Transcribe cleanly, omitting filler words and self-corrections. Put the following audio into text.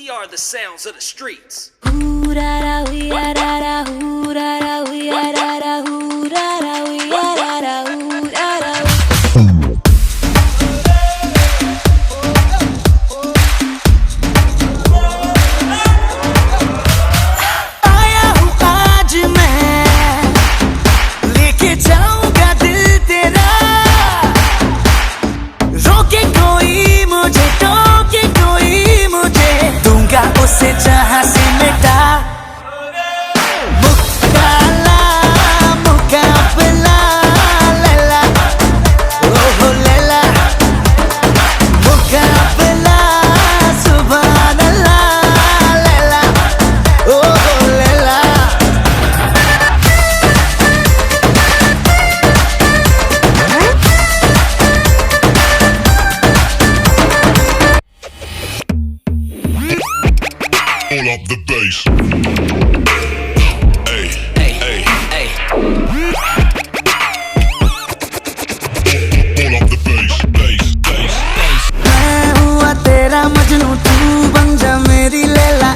We are the sounds of the streets. उसे जहाँ से मिटा मुकाला मुकाबला लैला ओहो लैला मुकाबला सुभान अल्लाह लैला ओहो Laila Pull up the bass. Hey, hey, hey, hey. Pull up the bass, bass, bass, bass. मैं हुआ तेरा मजनू, तू बन जा मेरी लैला।